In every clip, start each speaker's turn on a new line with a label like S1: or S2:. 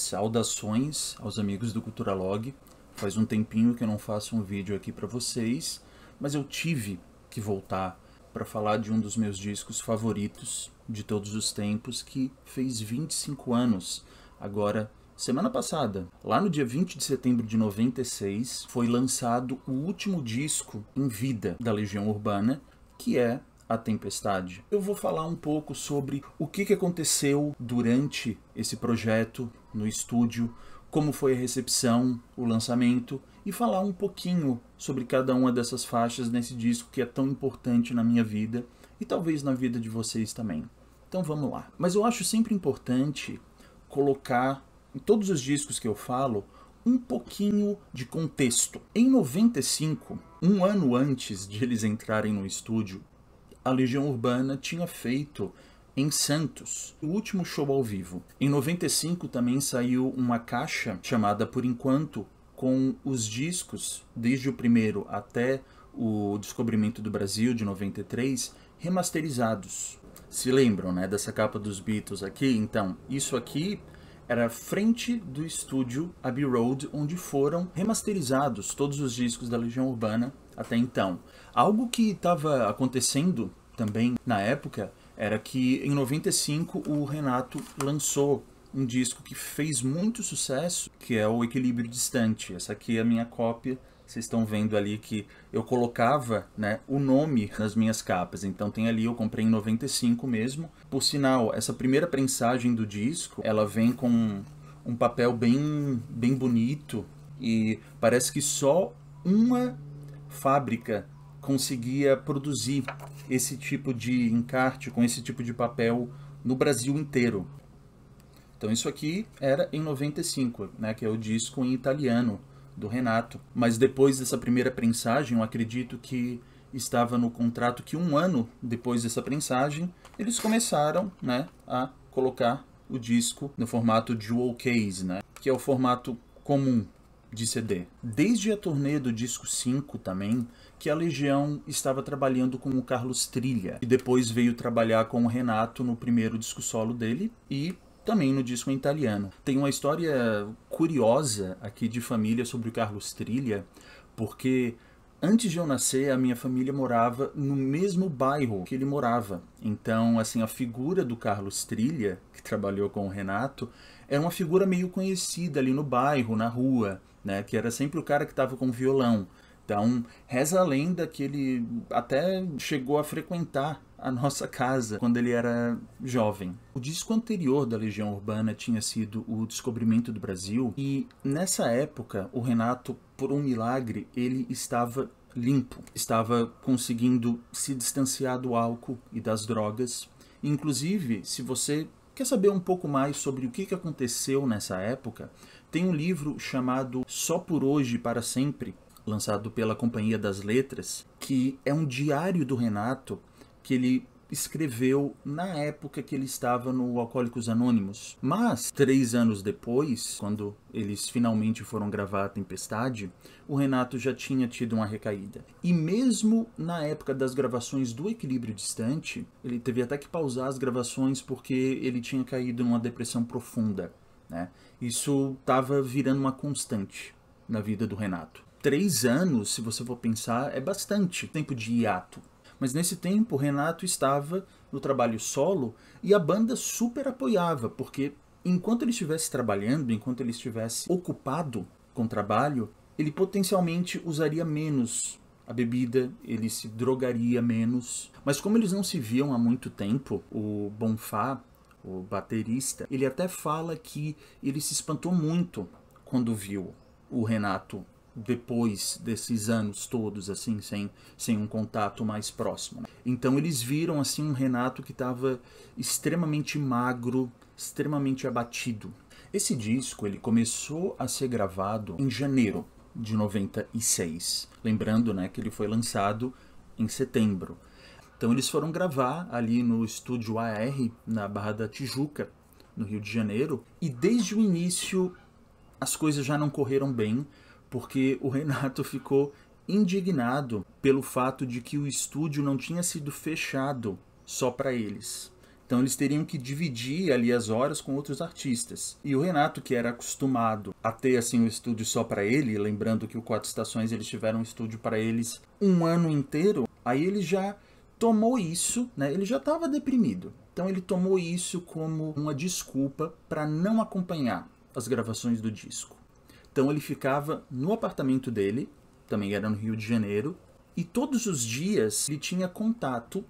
S1: Saudações aos amigos do Culturalog. Faz um tempinho que eu não faço um vídeo aqui para vocês, mas eu tive que voltar para falar de um dos meus discos favoritos de todos os tempos, que fez 25 anos agora. Semana passada, lá no dia 20 de setembro de 96, foi lançado o último disco em vida da Legião Urbana, que é A Tempestade. Eu vou falar um pouco sobre o que aconteceu durante esse projeto no estúdio, como foi a recepção, o lançamento, e falar um pouquinho sobre cada uma dessas faixas nesse disco que é tão importante na minha vida e talvez na vida de vocês também. Então vamos lá. Mas eu acho sempre importante colocar em todos os discos que eu falo um pouquinho de contexto. Em 95, um ano antes de eles entrarem no estúdio, a Legião Urbana tinha feito em Santos o último show ao vivo. Em 95 também saiu uma caixa chamada Por Enquanto, com os discos, desde o primeiro até o Descobrimento do Brasil, de 93, remasterizados. Se lembram, né, dessa capa dos Beatles aqui? Então, isso aqui era a frente do estúdio Abbey Road, onde foram remasterizados todos os discos da Legião Urbana até então. Algo que estava acontecendo também na época era que em 95 o Renato lançou um disco que fez muito sucesso, que é o Equilíbrio Distante. Essa aqui é a minha cópia. Vocês estão vendo ali que eu colocava, né, o nome nas minhas capas. Então tem ali, eu comprei em 95 mesmo. Por sinal, essa primeira prensagem do disco, ela vem com um papel bem bonito. E parece que só uma fábrica conseguia produzir esse tipo de encarte com esse tipo de papel no Brasil inteiro. Então isso aqui era em 95, né, que é o disco em italiano do Renato. Mas depois dessa primeira prensagem, eu acredito que estava no contrato que um ano depois dessa prensagem, eles começaram, né, a colocar o disco no formato Jewel Case, né, que é o formato comum de CD. Desde a turnê do disco 5 também, que a Legião estava trabalhando com o Carlos Trilha, e depois veio trabalhar com o Renato no primeiro disco solo dele e também no disco em italiano. Tem uma história curiosa aqui de família sobre o Carlos Trilha, porque antes de eu nascer, a minha família morava no mesmo bairro que ele morava. Então, assim, a figura do Carlos Trilha, que trabalhou com o Renato, era uma figura meio conhecida ali no bairro, na rua, né? Que era sempre o cara que estava com violão. Então, reza a lenda que ele até chegou a frequentar a nossa casa quando ele era jovem. O disco anterior da Legião Urbana tinha sido o Descobrimento do Brasil, e nessa época o Renato, por um milagre, ele estava limpo, estava conseguindo se distanciar do álcool e das drogas. Inclusive, se você quer saber um pouco mais sobre o que aconteceu nessa época, tem um livro chamado Só por Hoje e para Sempre, lançado pela Companhia das Letras, que é um diário do Renato que ele escreveu na época que ele estava no Alcoólicos Anônimos. Mas, 3 anos depois, quando eles finalmente foram gravar A Tempestade, o Renato já tinha tido uma recaída. E mesmo na época das gravações do Equilíbrio Distante, ele teve até que pausar as gravações porque ele tinha caído numa depressão profunda, né? Isso estava virando uma constante na vida do Renato. 3 anos, se você for pensar, é bastante tempo de hiato. Mas nesse tempo o Renato estava no trabalho solo e a banda super apoiava, porque enquanto ele estivesse trabalhando, enquanto ele estivesse ocupado com o trabalho, ele potencialmente usaria menos a bebida, ele se drogaria menos. Mas como eles não se viam há muito tempo, o Bonfá, o baterista, ele até fala que ele se espantou muito quando viu o Renato depois desses anos todos, assim, sem um contato mais próximo. Então eles viram, assim, um Renato que estava extremamente magro, extremamente abatido. Esse disco, ele começou a ser gravado em janeiro de 96. Lembrando, né, que ele foi lançado em setembro. Então eles foram gravar ali no estúdio AR, na Barra da Tijuca, no Rio de Janeiro, e desde o início as coisas já não correram bem, porque o Renato ficou indignado pelo fato de que o estúdio não tinha sido fechado só para eles. Então eles teriam que dividir ali as horas com outros artistas. E o Renato, que era acostumado a ter assim um estúdio só para ele, lembrando que o Quatro Estações eles tiveram um estúdio para eles um ano inteiro, aí ele já tomou isso, né? Ele já estava deprimido. Então ele tomou isso como uma desculpa para não acompanhar as gravações do disco. Então ele ficava no apartamento dele, também era no Rio de Janeiro, e todos os dias ele tinha contato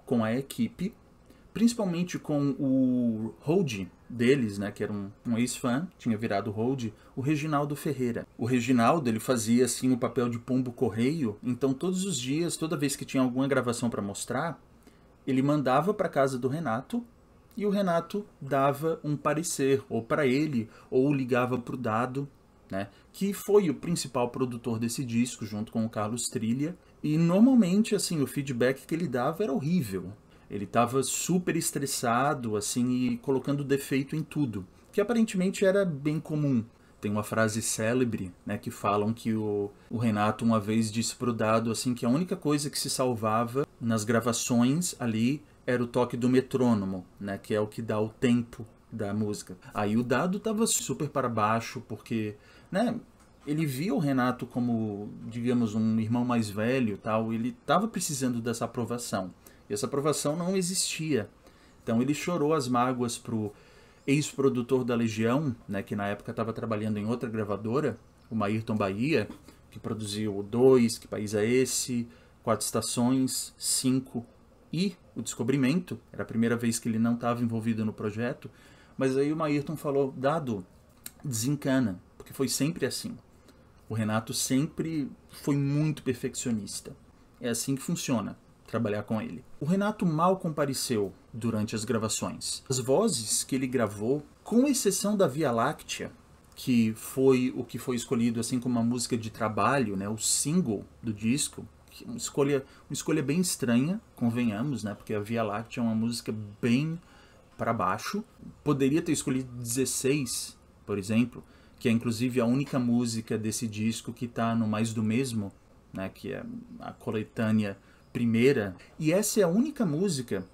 S1: com a equipe, principalmente com o hold deles, né, que era um ex-fã, tinha virado hold, o Reginaldo Ferreira. O Reginaldo, ele fazia assim o papel de pombo correio, então todos os dias, toda vez que tinha alguma gravação para mostrar, ele mandava para casa do Renato e o Renato dava um parecer, ou para ele, ou ligava para o Dado, né, que foi o principal produtor desse disco, junto com o Carlos Trilha, e normalmente assim o feedback que ele dava era horrível. Ele estava super estressado, assim, e colocando defeito em tudo, que aparentemente era bem comum. Tem uma frase célebre, né, que falam que o Renato uma vez disse pro Dado, assim, que a única coisa que se salvava nas gravações ali era o toque do metrônomo, né, que é o que dá o tempo da música. Aí o Dado estava super para baixo, porque, né, ele via o Renato como, digamos, um irmão mais velho, tal, ele estava precisando dessa aprovação. E essa aprovação não existia. Então ele chorou as mágoas pro ex-produtor da Legião, né, que na época estava trabalhando em outra gravadora, o Maírton Bahia, que produziu o 2, Que País é Esse, Quatro Estações, 5 e o Descobrimento. Era a primeira vez que ele não estava envolvido no projeto. Mas aí o Maírton falou, Dado, desencana, porque foi sempre assim. O Renato sempre foi muito perfeccionista. É assim que funciona trabalhar com ele. O Renato mal compareceu durante as gravações. As vozes que ele gravou, com exceção da Via Láctea, que foi o que foi escolhido assim como uma música de trabalho, né, o single do disco, uma escolha bem estranha, convenhamos, né, porque a Via Láctea é uma música bem para baixo. Poderia ter escolhido 16, por exemplo, que é inclusive a única música desse disco que está no Mais do Mesmo, né, que é a coletânea primeira, e essa é a única música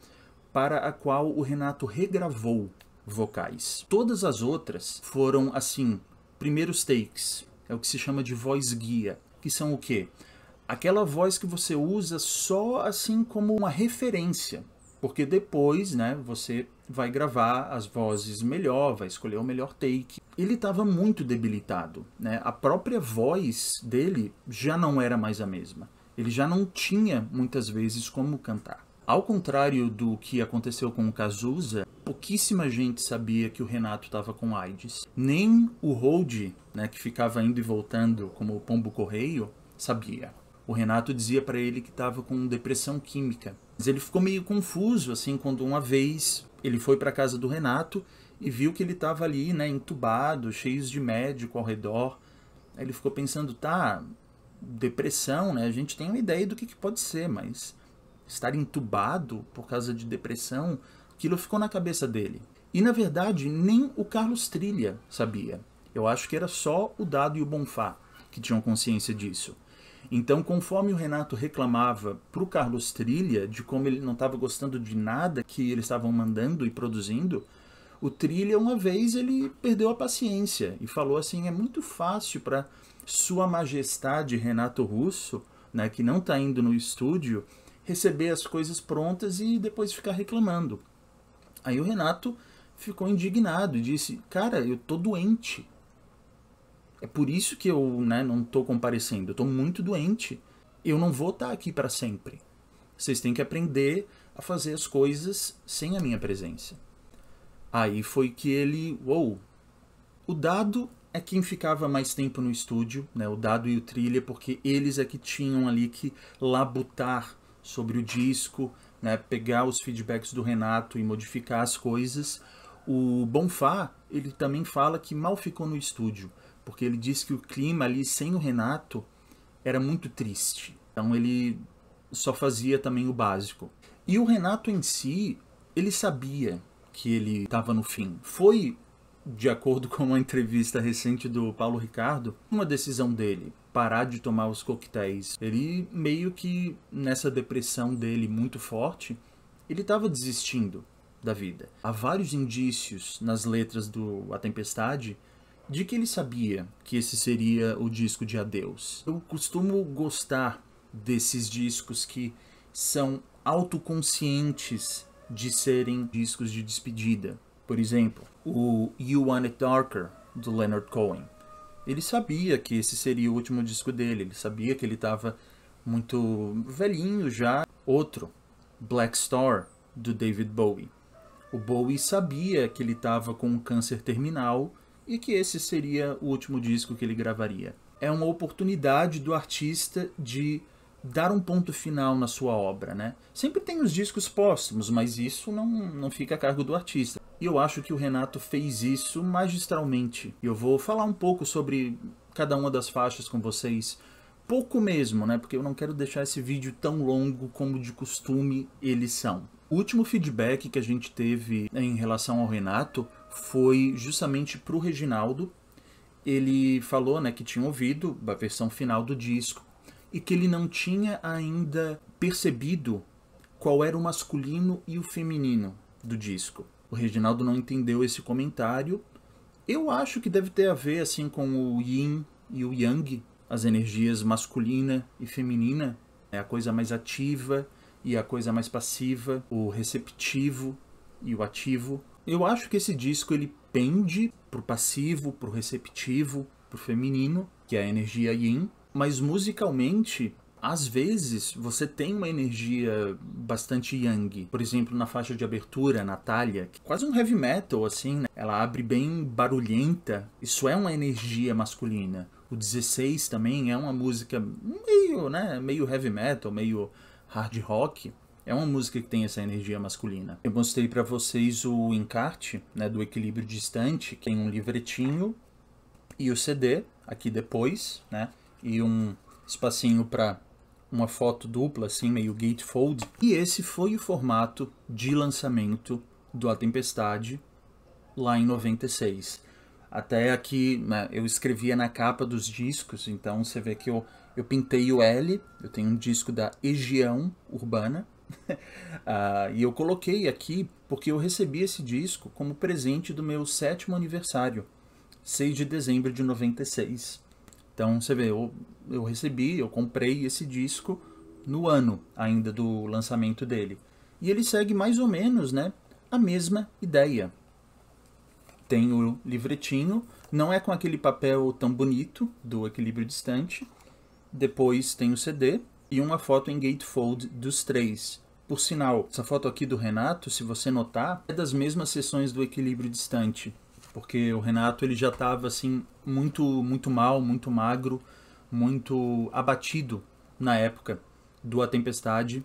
S1: para a qual o Renato regravou vocais. Todas as outras foram, assim, primeiros takes, é o que se chama de voz guia, que são o quê? Aquela voz que você usa só assim como uma referência, porque depois, né, você vai gravar as vozes melhor, vai escolher o melhor take. Ele estava muito debilitado, né? A própria voz dele já não era mais a mesma. Ele já não tinha, muitas vezes, como cantar. Ao contrário do que aconteceu com o Cazuza, pouquíssima gente sabia que o Renato estava com AIDS. Nem o hold, né, que ficava indo e voltando como o pombo correio, sabia. O Renato dizia para ele que estava com depressão química. Mas ele ficou meio confuso, assim, quando uma vez ele foi para a casa do Renato e viu que ele estava ali, né, entubado, cheio de médico ao redor. Aí ele ficou pensando, tá, depressão, né? A gente tem uma ideia do que pode ser, mas estar entubado por causa de depressão, aquilo ficou na cabeça dele. E na verdade, nem o Carlos Trilha sabia. Eu acho que era só o Dado e o Bonfá que tinham consciência disso. Então, conforme o Renato reclamava pro Carlos Trilha de como ele não estava gostando de nada que eles estavam mandando e produzindo, o Trilha, uma vez, ele perdeu a paciência e falou assim, é muito fácil para Sua Majestade Renato Russo, né, que não está indo no estúdio, receber as coisas prontas e depois ficar reclamando. Aí o Renato ficou indignado e disse, cara, eu tô doente. É por isso que eu, né, não estou comparecendo, eu estou muito doente. Eu não vou estar aqui para sempre. Vocês têm que aprender a fazer as coisas sem a minha presença. Aí foi que ele, o Dado é quem ficava mais tempo no estúdio, né, o Dado e o Trilha, porque eles é que tinham ali que labutar sobre o disco, né, pegar os feedbacks do Renato e modificar as coisas. O Bonfá, ele também fala que mal ficou no estúdio, porque ele disse que o clima ali sem o Renato era muito triste. Então ele só fazia também o básico. E o Renato em si, ele sabia que ele estava no fim. Foi, de acordo com uma entrevista recente do Paulo Ricardo, uma decisão dele, parar de tomar os coquetéis. Ele meio que, nessa depressão dele muito forte, ele estava desistindo da vida. Há vários indícios nas letras do A Tempestade de que ele sabia que esse seria o disco de adeus. Eu costumo gostar desses discos que são autoconscientes de serem discos de despedida. Por exemplo, o You Want It Darker, do Leonard Cohen. Ele sabia que esse seria o último disco dele, ele sabia que ele estava muito velhinho já. Outro, Black Star, do David Bowie. O Bowie sabia que ele estava com um câncer terminal e que esse seria o último disco que ele gravaria. É uma oportunidade do artista de dar um ponto final na sua obra, né? Sempre tem os discos póstumos, mas isso não fica a cargo do artista. E eu acho que o Renato fez isso magistralmente. Eu vou falar um pouco sobre cada uma das faixas com vocês. Pouco mesmo, né? Porque eu não quero deixar esse vídeo tão longo como de costume eles são. O último feedback que a gente teve em relação ao Renato foi justamente para o Reginaldo. Ele falou, né, que tinha ouvido a versão final do disco e que ele não tinha ainda percebido qual era o masculino e o feminino do disco. O Reginaldo não entendeu esse comentário. Eu acho que deve ter a ver assim com o yin e o yang, as energias masculina e feminina, é a coisa mais ativa e a coisa mais passiva, o receptivo e o ativo. Eu acho que esse disco ele pende pro passivo, pro receptivo, pro feminino, que é a energia yin, mas musicalmente, às vezes, você tem uma energia bastante yang. Por exemplo, na faixa de abertura, Natália, quase um heavy metal, assim, né? Ela abre bem barulhenta. Isso é uma energia masculina. O 16 também é uma música meio heavy metal, meio hard rock. É uma música que tem essa energia masculina. Eu mostrei para vocês o encarte, né, do Equilíbrio Distante, que tem um livretinho e o CD aqui depois, né? E um espacinho para uma foto dupla, assim, meio gatefold. E esse foi o formato de lançamento do A Tempestade lá em 96. Até aqui, né, eu escrevia na capa dos discos, então você vê que eu pintei o L, eu tenho um disco da Egião Urbana, e eu coloquei aqui porque eu recebi esse disco como presente do meu 7º aniversário, 6 de dezembro de 96. Então você vê, eu comprei esse disco no ano ainda do lançamento dele. E ele segue mais ou menos, né, a mesma ideia. Tem o livretinho, não é com aquele papel tão bonito do Equilíbrio Distante. Depois tem o CD e uma foto em gatefold dos 3. Por sinal, essa foto aqui do Renato, se você notar, é das mesmas sessões do Equilíbrio Distante. Porque o Renato ele já estava assim, muito mal, muito magro, muito abatido na época do A Tempestade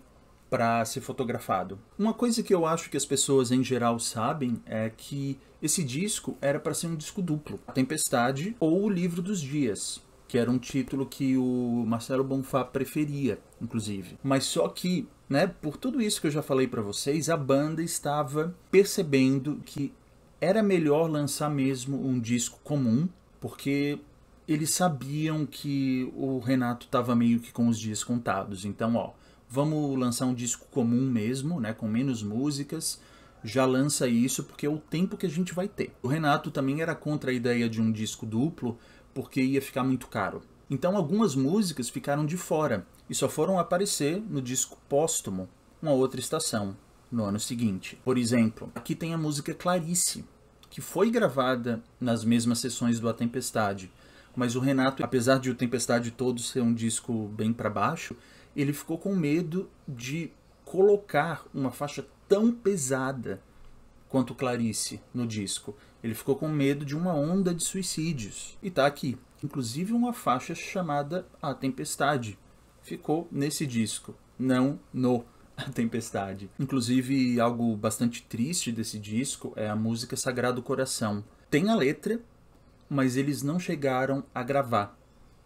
S1: para ser fotografado. Uma coisa que eu acho que as pessoas em geral sabem é que esse disco era para ser um disco duplo. A Tempestade ou O Livro dos Dias, que era um título que o Marcelo Bonfá preferia, inclusive. Mas só que, né, por tudo isso que eu já falei para vocês, a banda estava percebendo que era melhor lançar mesmo um disco comum, porque eles sabiam que o Renato estava meio que com os dias contados. Então, vamos lançar um disco comum mesmo, né, com menos músicas. Já lança isso porque é o tempo que a gente vai ter. O Renato também era contra a ideia de um disco duplo, porque ia ficar muito caro. Então algumas músicas ficaram de fora e só foram aparecer no disco póstumo, Uma Outra Estação, no ano seguinte. Por exemplo, aqui tem a música Clarice, que foi gravada nas mesmas sessões do A Tempestade, mas o Renato, apesar de O Tempestade todo ser um disco bem para baixo, ele ficou com medo de colocar uma faixa tão pesada quanto Clarice no disco. Ele ficou com medo de uma onda de suicídios. E tá aqui. Inclusive uma faixa chamada A Tempestade ficou nesse disco, não no A Tempestade. Inclusive, algo bastante triste desse disco é a música Sagrado Coração. Tem a letra, mas eles não chegaram a gravar,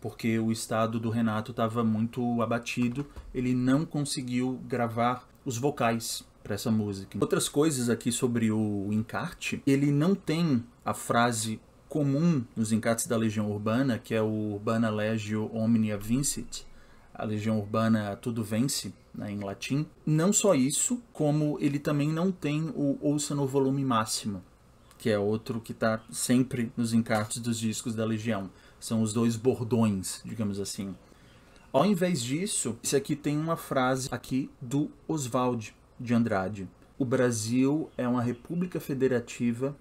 S1: porque o estado do Renato estava muito abatido, ele não conseguiu gravar os vocais para essa música. Outras coisas aqui sobre o encarte, ele não tem a frase comum nos encartes da Legião Urbana, que é o Urbana Legio Omnia Vincit, a Legião Urbana Tudo Vence, né, em latim. Não só isso, como ele também não tem o Ouça no Volume Máximo, que é outro que está sempre nos encartes dos discos da Legião. São os dois bordões, digamos assim. Ao invés disso, esse aqui tem uma frase aqui do Oswald de Andrade. O Brasil é uma república federativa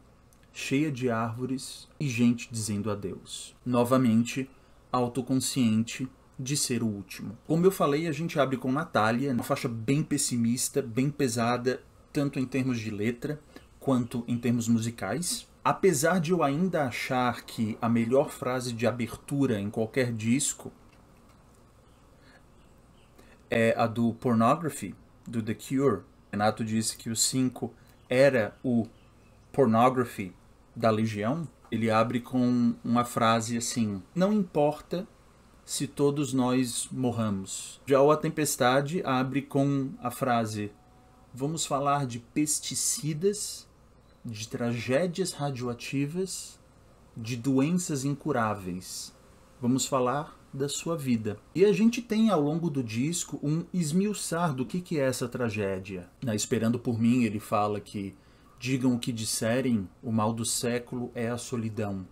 S1: cheia de árvores e gente dizendo adeus. Novamente, autoconsciente de ser o último. Como eu falei, a gente abre com Natália, uma faixa bem pessimista, bem pesada, tanto em termos de letra quanto em termos musicais. Apesar de eu ainda achar que a melhor frase de abertura em qualquer disco é a do Pornography, do The Cure. Renato disse que o 5 era o Pornography da Legião. Ele abre com uma frase assim: não importa se todos nós morramos. Já o A Tempestade abre com a frase: vamos falar de pesticidas, de tragédias radioativas, de doenças incuráveis. Vamos falar da sua vida. E a gente tem ao longo do disco um esmiuçar do que é essa tragédia. Na Esperando por Mim ele fala que digam o que disserem, o mal do século é a solidão.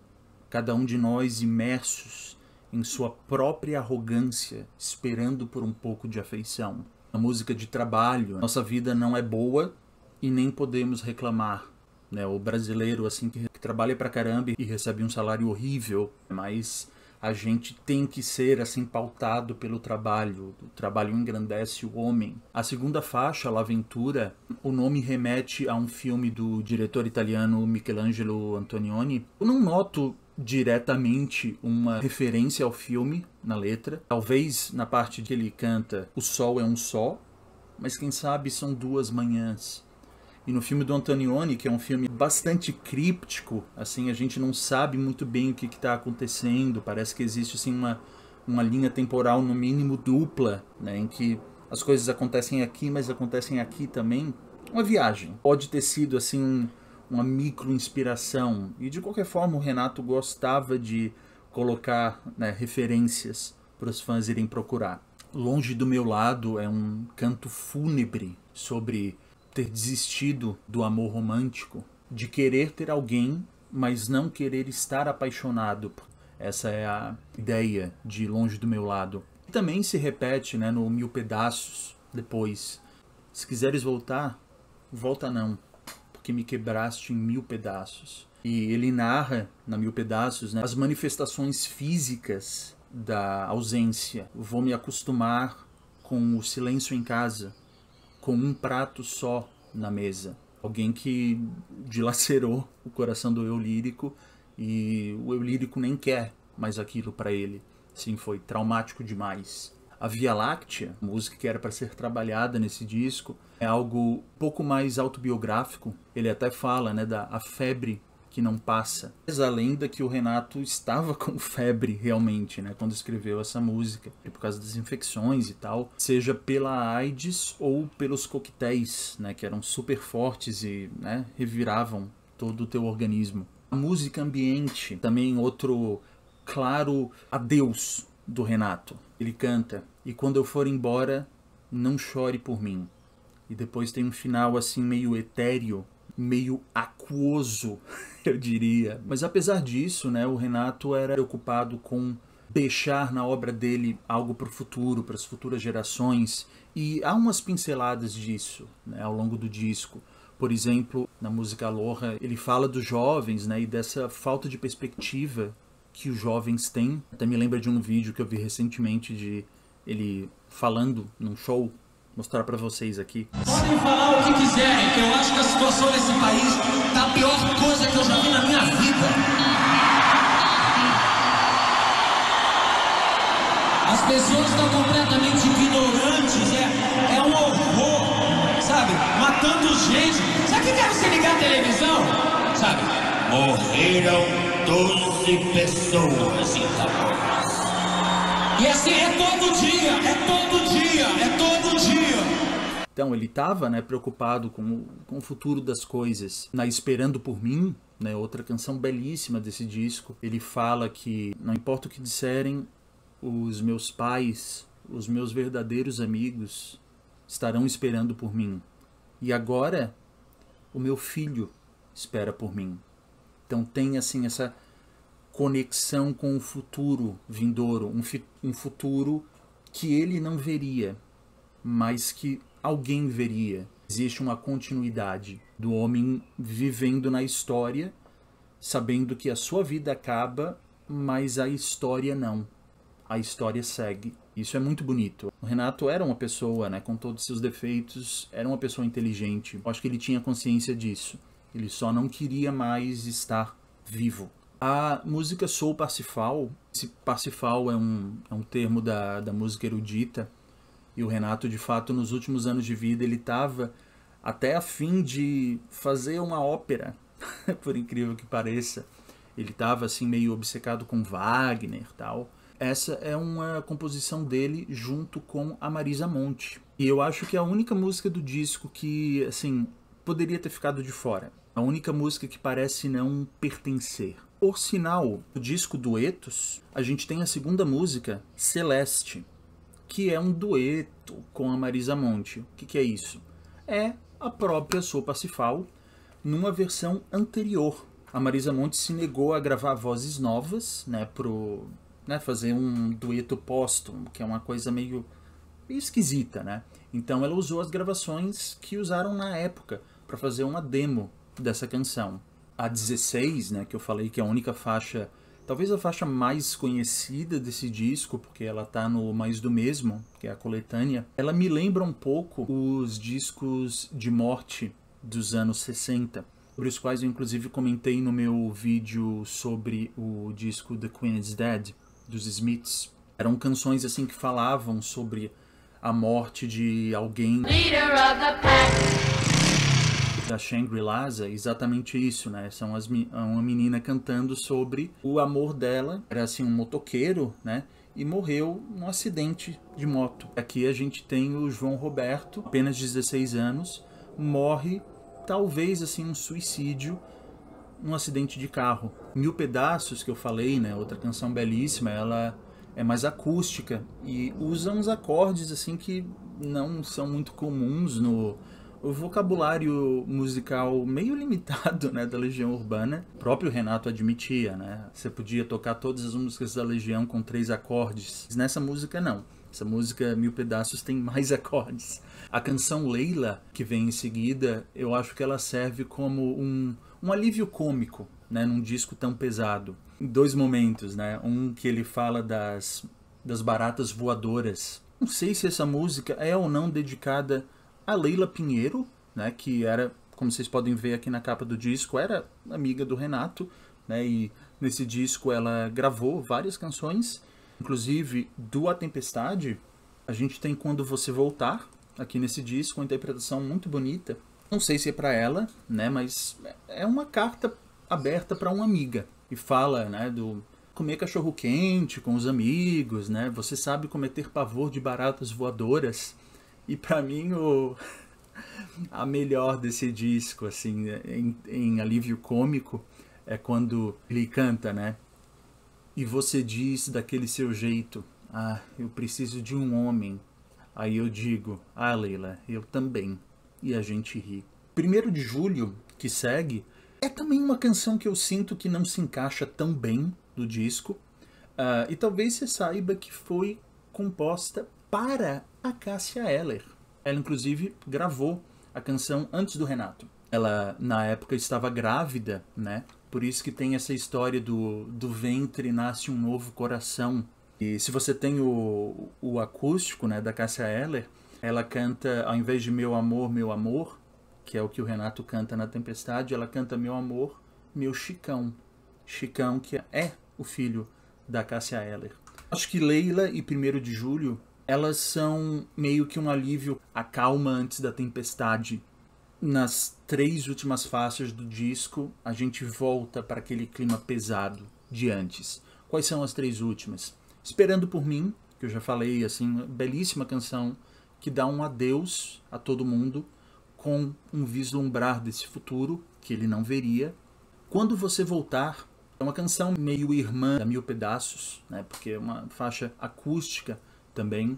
S1: Cada um de nós imersos em sua própria arrogância, esperando por um pouco de afeição. A música de Trabalho, nossa vida não é boa e nem podemos reclamar. Né? O brasileiro assim que trabalha pra caramba e recebe um salário horrível, mas a gente tem que ser assim pautado pelo trabalho. O trabalho engrandece o homem. A segunda faixa, L'Avventura, o nome remete a um filme do diretor italiano Michelangelo Antonioni. Eu não noto diretamente uma referência ao filme na letra. Talvez na parte que ele canta o sol é um só, mas quem sabe são duas manhãs. E no filme do Antonioni, que é um filme bastante críptico, assim, a gente não sabe muito bem o que está acontecendo. Parece que existe assim, uma linha temporal, no mínimo, dupla, né, em que as coisas acontecem aqui, mas acontecem aqui também. Uma viagem. Pode ter sido assim, uma micro-inspiração. E, de qualquer forma, o Renato gostava de colocar, né, referências para os fãs irem procurar. Longe do Meu Lado é um canto fúnebre sobre ter desistido do amor romântico, de querer ter alguém, mas não querer estar apaixonado. Essa é a ideia de Longe do Meu Lado. E também se repete, né, no Mil Pedaços, depois. Se quiseres voltar, volta não, porque me quebraste em mil pedaços. E ele narra, na Mil Pedaços, né, as manifestações físicas da ausência. Vou me acostumar com o silêncio em casa, com um prato só na mesa. Alguém que dilacerou o coração do eu lírico e o eu lírico nem quer mais aquilo para ele. Sim, foi traumático demais. A Via Láctea, música que era para ser trabalhada nesse disco, é algo pouco mais autobiográfico. Ele até fala, né, a febre que não passa. Mas a lenda que o Renato estava com febre realmente, né, quando escreveu essa música, por causa das infecções e tal, seja pela AIDS ou pelos coquetéis, né, que eram super fortes e, né, reviravam todo o teu organismo. A música ambiente, também outro claro adeus do Renato. Ele canta: e quando eu for embora, não chore por mim. E depois tem um final assim meio etéreo, meio aquoso, eu diria. Mas apesar disso, né, o Renato era preocupado com deixar na obra dele algo para o futuro, para as futuras gerações. E há umas pinceladas disso, né, ao longo do disco. Por exemplo, na música Aloha, ele fala dos jovens, né, e dessa falta de perspectiva que os jovens têm. Até me lembra de um vídeo que eu vi recentemente de ele falando num show. Mostrar pra vocês aqui.
S2: Podem falar o que quiserem, que eu acho que a situação nesse país tá a pior coisa que eu já vi na minha vida. As pessoas estão completamente ignorantes, é um horror, sabe? Matando gente. Sabe o que é você ligar a televisão? Sabe? Morreram 12 pessoas em Itapuã. E assim, é todo dia, é todo dia, é todo dia.
S1: Então ele estava, né, preocupado com o futuro das coisas. Na Esperando por Mim, né, outra canção belíssima desse disco, ele fala que não importa o que disserem os meus pais, os meus verdadeiros amigos estarão esperando por mim. E agora, o meu filho espera por mim. Então tem assim essa conexão com o futuro vindouro, um futuro que ele não veria, mas que alguém veria. Existe uma continuidade do homem vivendo na história, sabendo que a sua vida acaba, mas a história não. A história segue. Isso é muito bonito. O Renato era uma pessoa, né, com todos os seus defeitos, era uma pessoa inteligente. Eu acho que ele tinha consciência disso. Ele só não queria mais estar vivo. A música Sou Parsifal, esse Parsifal é um termo da música erudita, e o Renato, de fato, nos últimos anos de vida, ele estava até a fim de fazer uma ópera, por incrível que pareça. Ele estava assim meio obcecado com Wagner e tal. Essa é uma composição dele junto com a Marisa Monte. E eu acho que é a única música do disco que, assim, poderia ter ficado de fora. A única música que parece não pertencer. Por sinal, no disco Duetos, a gente tem a segunda música, Celeste, que é um dueto com a Marisa Monte. O que é isso? É a própria Sou Parsifal numa versão anterior. A Marisa Monte se negou a gravar vozes novas, né, fazer um dueto póstumo, que é uma coisa meio esquisita, né? Então ela usou as gravações que usaram na época para fazer uma demo dessa canção. A 16, né, que eu falei que é a única faixa, talvez a faixa mais conhecida desse disco, porque ela tá no Mais do Mesmo, que é a coletânea, ela me lembra um pouco os discos de morte dos anos 60, sobre os quais eu inclusive comentei no meu vídeo sobre o disco The Queen is Dead, dos Smiths. Eram canções assim que falavam sobre a morte de alguém da Shangri-La's, é exatamente isso, né? São uma menina cantando sobre o amor dela, era assim um motoqueiro, né? E morreu num acidente de moto. Aqui a gente tem o João Roberto, apenas 16 anos, morre, talvez assim um suicídio, num acidente de carro. Mil Pedaços, que eu falei, né? Outra canção belíssima, ela é mais acústica e usa uns acordes assim que não são muito comuns no vocabulário musical meio limitado, né, da Legião Urbana. O próprio Renato admitia, né? Você podia tocar todas as músicas da Legião com 3 acordes. Nessa música não. Essa música Mil Pedaços tem mais acordes. A canção Leila, que vem em seguida, eu acho que ela serve como um alívio cômico, né, num disco tão pesado. Em 2 momentos, né? Um que ele fala das baratas voadoras. Não sei se essa música é ou não dedicada a Leila Pinheiro, né, que era, como vocês podem ver aqui na capa do disco, era amiga do Renato, né, e nesse disco ela gravou várias canções, inclusive do A Tempestade, a gente tem Quando Você Voltar, aqui nesse disco, uma interpretação muito bonita. Não sei se é para ela, né, mas é uma carta aberta para uma amiga, e fala, né, do comer cachorro quente com os amigos, né, você sabe como é ter pavor de baratas voadoras. E pra mim a melhor desse disco, assim, em alívio cômico, é quando ele canta, né? E você diz daquele seu jeito, ah, eu preciso de um homem. Aí eu digo, ah, Leila, eu também. E a gente ri. 1º de Julho, que segue, é também uma canção que eu sinto que não se encaixa tão bem no disco. E talvez você saiba que foi composta para a Cássia Eller. Ela, inclusive, gravou a canção antes do Renato. Ela, na época, estava grávida, né? Por isso que tem essa história do ventre nasce um novo coração. E se você tem o acústico, né, da Cássia Eller, ela canta, ao invés de meu amor, que é o que o Renato canta na Tempestade, ela canta meu amor, meu Chicão. Chicão, que é o filho da Cássia Eller. Acho que Leila e 1º de Julho, elas são meio que um alívio à calma antes da tempestade. Nas 3 últimas faixas do disco, a gente volta para aquele clima pesado de antes. Quais são as 3 últimas? Esperando por Mim, que eu já falei, assim, belíssima canção que dá um adeus a todo mundo com um vislumbrar desse futuro que ele não veria. Quando Você Voltar, é uma canção meio irmã da Mil Pedaços, né? Porque é uma faixa acústica também.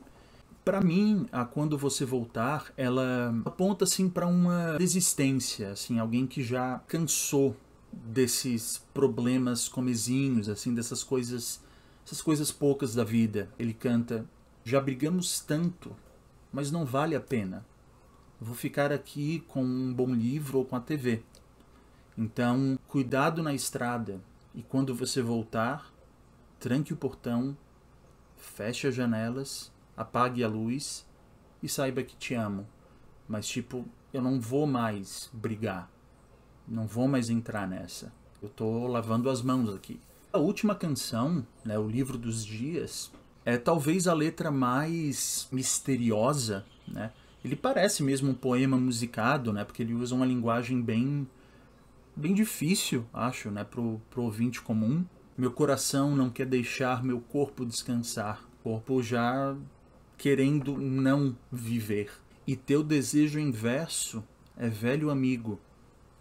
S1: Para mim, a Quando Você Voltar, ela aponta assim para uma desistência, assim, alguém que já cansou desses problemas comezinhos, assim, dessas coisas, essas coisas poucas da vida. Ele canta: já brigamos tanto, mas não vale a pena. Vou ficar aqui com um bom livro ou com a TV. Então, cuidado na estrada, e quando você voltar, tranque o portão, feche as janelas, apague a luz e saiba que te amo. Mas tipo, eu não vou mais brigar. Não vou mais entrar nessa. Eu tô lavando as mãos aqui. A última canção, né, O Livro dos Dias, é talvez a letra mais misteriosa, né? Ele parece mesmo um poema musicado, né? Porque ele usa uma linguagem bem difícil, acho, né, pro ouvinte comum. Meu coração não quer deixar meu corpo descansar. Corpo já querendo não viver. E teu desejo inverso é velho amigo,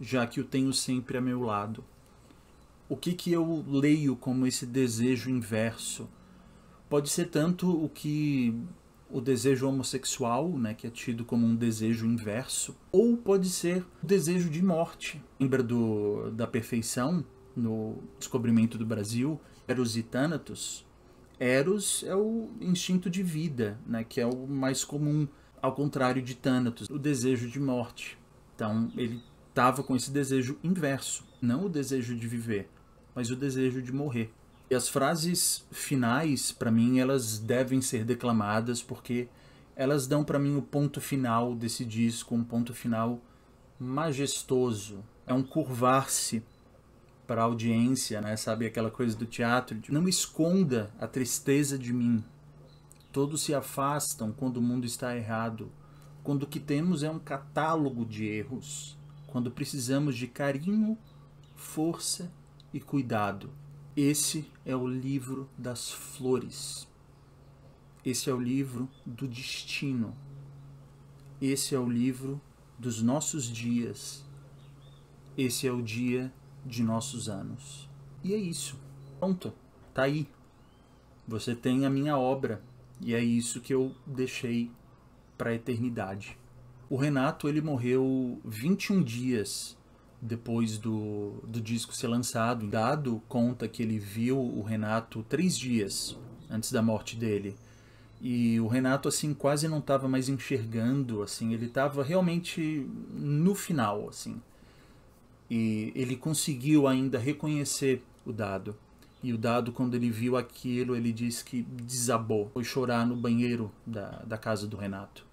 S1: já que o tenho sempre a meu lado. O que eu leio como esse desejo inverso? Pode ser tanto o desejo homossexual, né, que é tido como um desejo inverso, ou pode ser o desejo de morte. Lembra da perfeição no Descobrimento do Brasil, Eros e Thanatos? Eros é o instinto de vida, né, que é o mais comum, ao contrário de Thanatos, o desejo de morte. Então ele estava com esse desejo inverso, não o desejo de viver, mas o desejo de morrer. E as frases finais, para mim, elas devem ser declamadas porque elas dão para mim o ponto final desse disco, um ponto final majestoso. É um curvar-se para a audiência, né? Sabe aquela coisa do teatro? Não esconda a tristeza de mim. Todos se afastam quando o mundo está errado. Quando o que temos é um catálogo de erros. Quando precisamos de carinho, força e cuidado. Esse é o livro das flores. Esse é o livro do destino. Esse é o livro dos nossos dias. Esse é o dia de nossos anos. E é isso. Pronto. Tá aí. Você tem a minha obra. E é isso que eu deixei para a eternidade. O Renato, ele morreu 21 dias depois do disco ser lançado. Dado conta que ele viu o Renato 3 dias antes da morte dele. E o Renato, assim, quase não estava mais enxergando, assim, ele estava realmente no final, assim. E ele conseguiu ainda reconhecer o Dado. E o Dado, quando ele viu aquilo, ele disse que desabou. Foi chorar no banheiro da casa do Renato.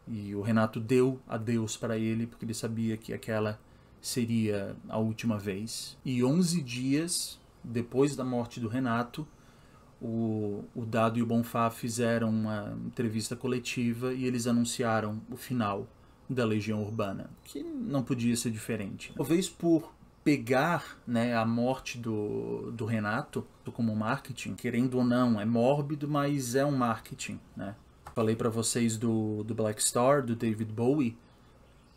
S1: E o Renato deu adeus para ele, porque ele sabia que aquela seria a última vez. E 11 dias depois da morte do Renato, o Dado e o Bonfá fizeram uma entrevista coletiva e eles anunciaram o final da Legião Urbana, que não podia ser diferente. Talvez por pegar, né, a morte do Renato como marketing, querendo ou não, é mórbido, mas é um marketing, né? Falei para vocês do Black Star, do David Bowie.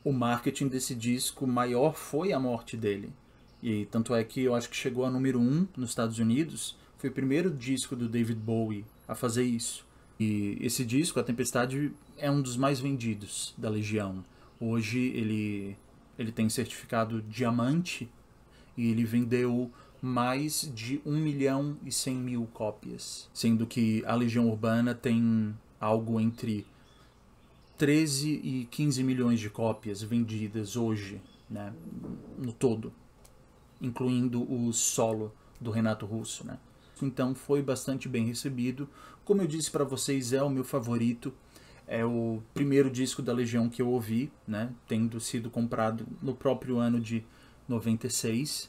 S1: O marketing desse disco maior foi a morte dele. E tanto é que eu acho que chegou a número 1 nos Estados Unidos. Foi o primeiro disco do David Bowie a fazer isso. E esse disco, A Tempestade, é um dos mais vendidos da Legião. Hoje ele tem certificado diamante e ele vendeu mais de 1.100.000 cópias. Sendo que a Legião Urbana tem algo entre 13 e 15 milhões de cópias vendidas hoje, né, no todo, incluindo o solo do Renato Russo, né. Então foi bastante bem recebido. Como eu disse para vocês, é o meu favorito. É o primeiro disco da Legião que eu ouvi, né, tendo sido comprado no próprio ano de 96.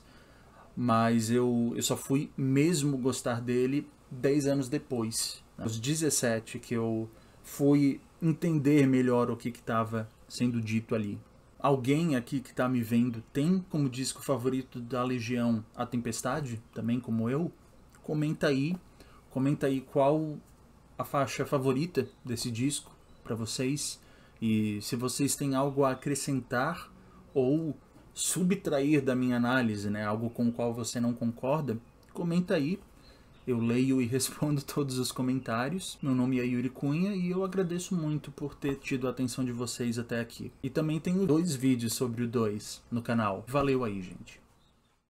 S1: Mas eu só fui mesmo gostar dele 10 anos depois. Aos 17 que eu fui entender melhor o que estava sendo dito ali. Alguém aqui que está me vendo tem como disco favorito da Legião A Tempestade, também como eu? Comenta aí qual a faixa favorita desse disco para vocês. E se vocês têm algo a acrescentar ou subtrair da minha análise, né, algo com o qual você não concorda, comenta aí. Eu leio e respondo todos os comentários. Meu nome é Yuri Cunha e eu agradeço muito por ter tido a atenção de vocês até aqui. E também tenho 2 vídeos sobre o 2 no canal. Valeu aí, gente.